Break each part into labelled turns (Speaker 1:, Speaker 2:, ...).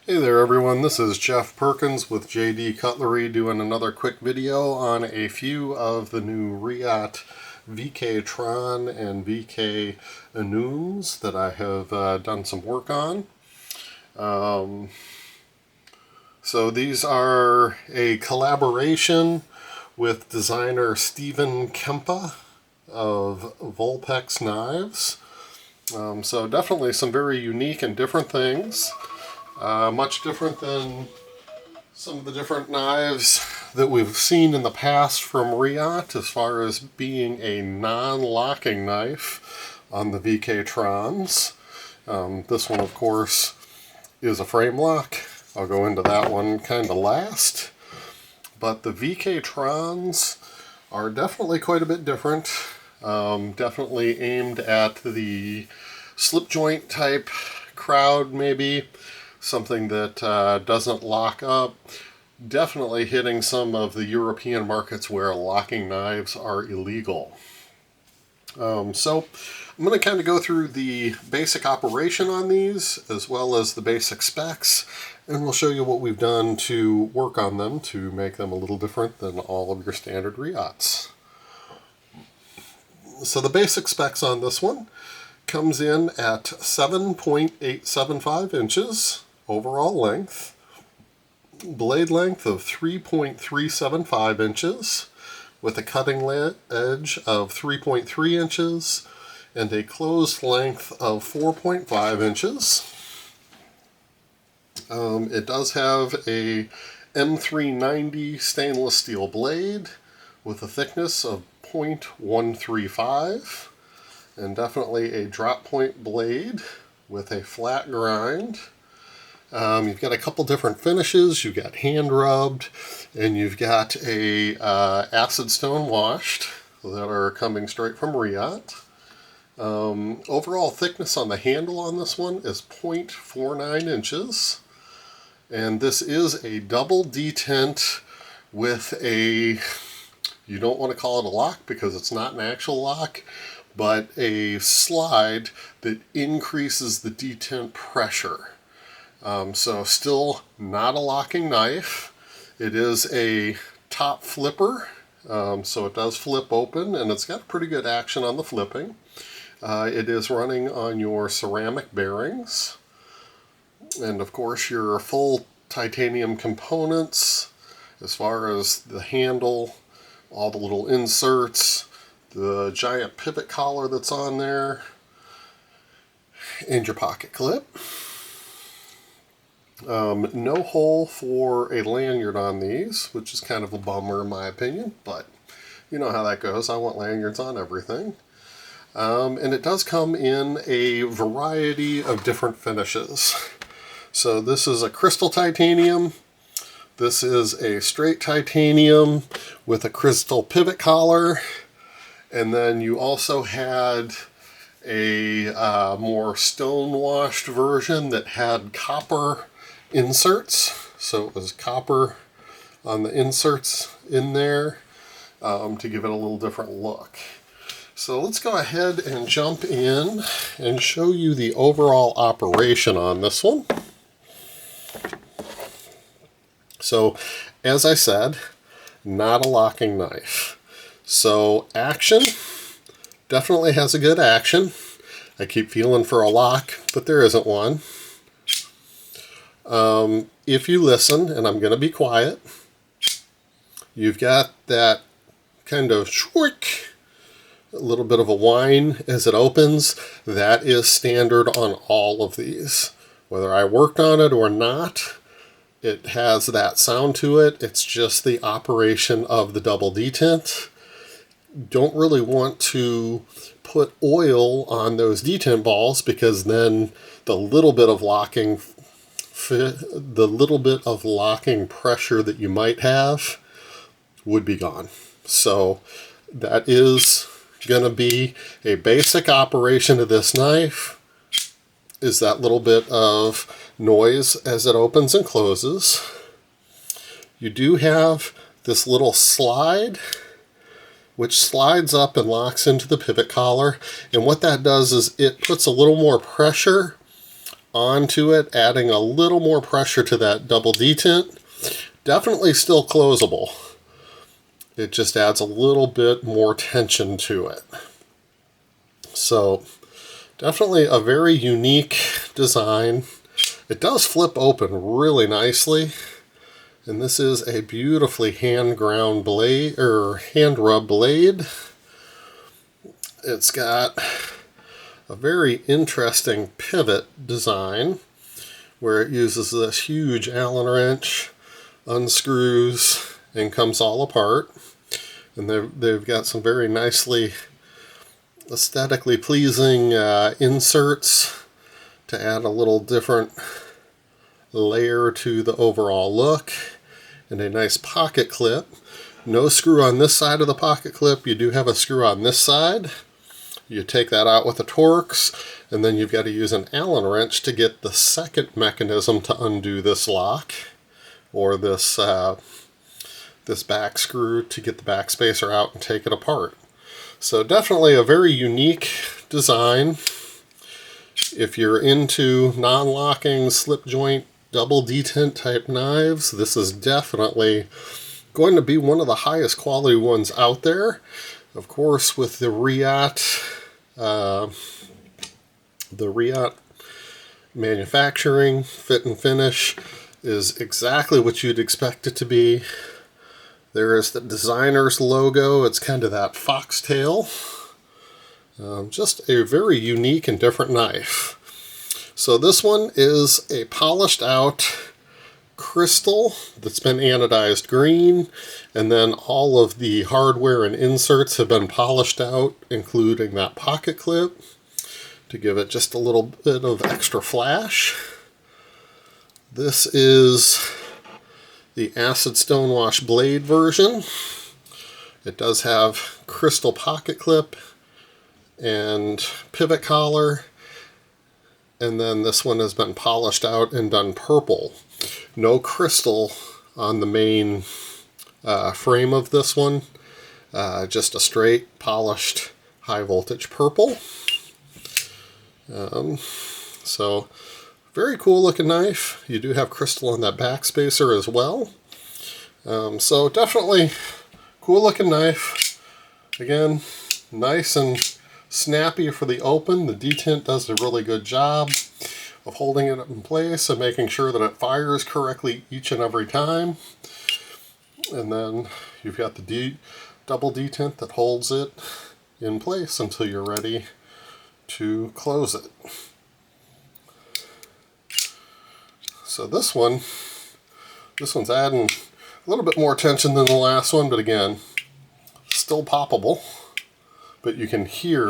Speaker 1: Hey there everyone, this is Jeff Perkins with JD Cutlery doing another quick video on a few of the new Reate VK-Tron and VK-Anubs that I have done some work on. So these are a collaboration with designer Stephen Kempa of VULPEX Knives. So definitely some very unique and different things. Much different than some of the different knives that we've seen in the past from Reate as far as being a non-locking knife on the VK-Trons. This one, of course, is a frame lock. I'll go into that one kind of last. But the VK-Trons are definitely quite a bit different. Definitely aimed at the slip joint type crowd, maybe. Something that doesn't lock up. Definitely hitting some of the European markets where locking knives are illegal. So I'm going to kind of go through the basic operation on these as well as the basic specs, and we'll show you what we've done to work on them to make them a little different than all of your standard Reates. So the basic specs on this one comes in at 7.875 inches overall length, blade length of 3.375 inches, with a cutting edge of 3.3 inches, and a closed length of 4.5 inches. It does have a M390 stainless steel blade with a thickness of 0.135, and definitely a drop point blade with a flat grind. You've got a couple different finishes. You've got hand rubbed, and you've got a acid stone washed that are coming straight from Reate. Overall thickness on the handle on this one is 0.49 inches, and this is a double detent with a, you don't want to call it a lock because it's not an actual lock, but a slide that increases the detent pressure. So still not a locking knife. It is a top flipper, so it does flip open, and it's got pretty good action on the flipping. It is running on your ceramic bearings, and of course your full titanium components as far as the handle, all the little inserts, the giant pivot collar that's on there, and your pocket clip. No hole for a lanyard on these, which is kind of a bummer in my opinion, but you know how that goes. I want lanyards on everything. And it does come in a variety of different finishes. So this is a crystal titanium. This is a straight titanium with a crystal pivot collar. And then you also had a more stone-washed version that had copper inserts. So it was copper on the inserts in there to give it a little different look. So let's go ahead and jump in and show you the overall operation on this one. So as I said, not a locking knife. So action, definitely has a good action. I keep feeling for a lock, but there isn't one. If you listen, and I'm going to be quiet, you've got that kind of shwick, a little bit of a whine as it opens. That is standard on all of these. Whether I worked on it or not, it has that sound to it. It's just the operation of the double detent. Don't really want to put oil on those detent balls because then the little bit of locking pressure that you might have would be gone. So that is going to be a basic operation of this knife, is that little bit of noise as it opens and closes. You do have this little slide which slides up and locks into the pivot collar, and what that does is it puts a little more pressure onto it, adding a little more pressure to that double detent. Definitely still closable. It just adds a little bit more tension to it. So definitely a very unique design. It does flip open really nicely. And this is a beautifully hand ground blade, or hand rub blade. It's got a very interesting pivot design where it uses this huge Allen wrench, unscrews, and comes all apart. And they've got some very nicely aesthetically pleasing inserts to add a little different layer to the overall look, and a nice pocket clip. No screw on this side of the pocket clip. You do have a screw on this side. You take that out with the Torx, and then you've got to use an Allen wrench to get the second mechanism to undo this lock, or this this back screw to get the back spacer out and take it apart. So definitely a very unique design. If you're into non-locking, slip joint, double detent type knives, this is definitely going to be one of the highest quality ones out there. Of course, with the Reate manufacturing, fit and finish is exactly what you'd expect it to be. There is the designer's logo. It's kind of that foxtail. Just a very unique and different knife. So this one is a polished out crystal that's been anodized green, and then all of the hardware and inserts have been polished out, including that pocket clip, to give it just a little bit of extra flash. This is the acid stonewash blade version. It does have crystal pocket clip and pivot collar, and then this one has been polished out and done purple. No crystal on the main frame of this one, just a straight polished high voltage purple. So very cool looking knife. You do have crystal on that back spacer as well. So definitely cool looking knife. Again, nice and snappy for the open. The detent does a really good job of holding it in place and making sure that it fires correctly each and every time. And then you've got the double detent that holds it in place until you're ready to close it. So this one's adding a little bit more tension than the last one, but again, still poppable. But you can hear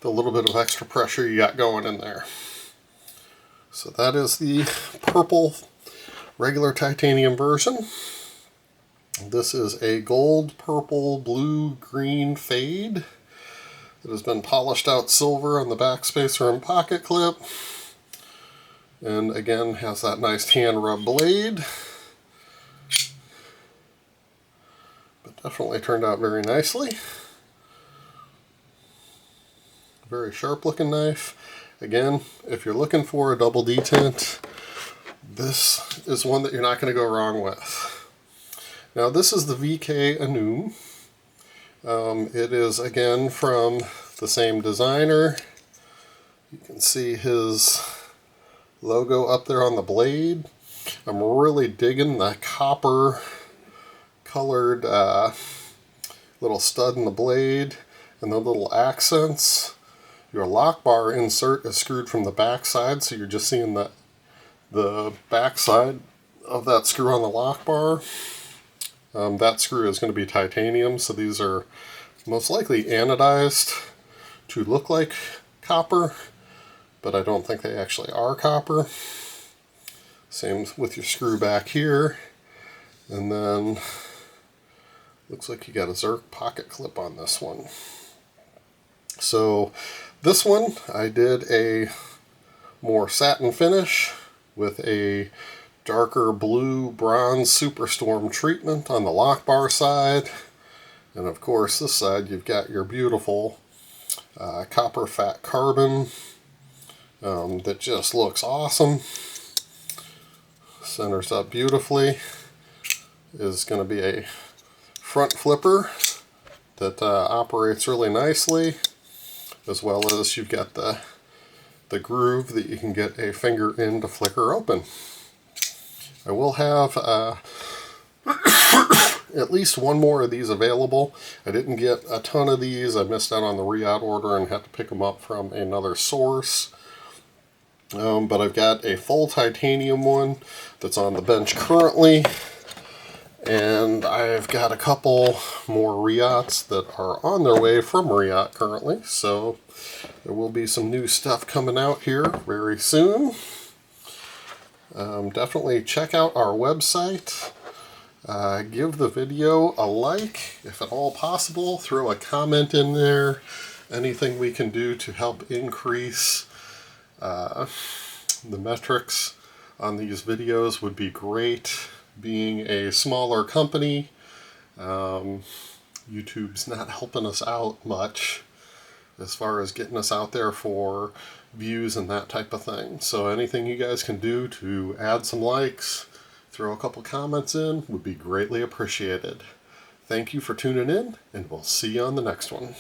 Speaker 1: the little bit of extra pressure you got going in there. So that is the purple regular titanium version. This is a gold, purple, blue, green fade that has been polished out silver on the back spacer and pocket clip. And again, has that nice hand rub blade. But definitely turned out very nicely. Very sharp looking knife. Again, if you're looking for a double detent, this is one that you're not going to go wrong with. Now this is the VK-Anub. It is again from the same designer. You can see his logo up there on the blade. I'm really digging the copper colored little stud in the blade and the little accents. Your lock bar insert is screwed from the back side, so you're just seeing the back side of that screw on the lock bar. That screw is going to be titanium, so these are most likely anodized to look like copper, but I don't think they actually are copper. Same with your screw back here. And then looks like you got a Zirc pocket clip on this one. So this one I did a more satin finish with a darker blue bronze Superstorm treatment on the lock bar side. And of course this side you've got your beautiful copper fat carbon that just looks awesome. Centers up beautifully. Is going to be a front flipper that operates really nicely, as well as you've got the groove that you can get a finger in to flicker open. I will have at least one more of these available. I didn't get a ton of these. I missed out on the Reate order and had to pick them up from another source. But I've got a full titanium one that's on the bench currently. And I've got a couple more Reates that are on their way from Reate currently. So there will be some new stuff coming out here very soon. Definitely check out our website. Give the video a like, if at all possible. Throw a comment in there. Anything we can do to help increase the metrics on these videos would be great. Being a smaller company, YouTube's not helping us out much as far as getting us out there for views and that type of thing. So anything you guys can do to add some likes, throw a couple comments in, would be greatly appreciated. Thank you for tuning in, and we'll see you on the next one.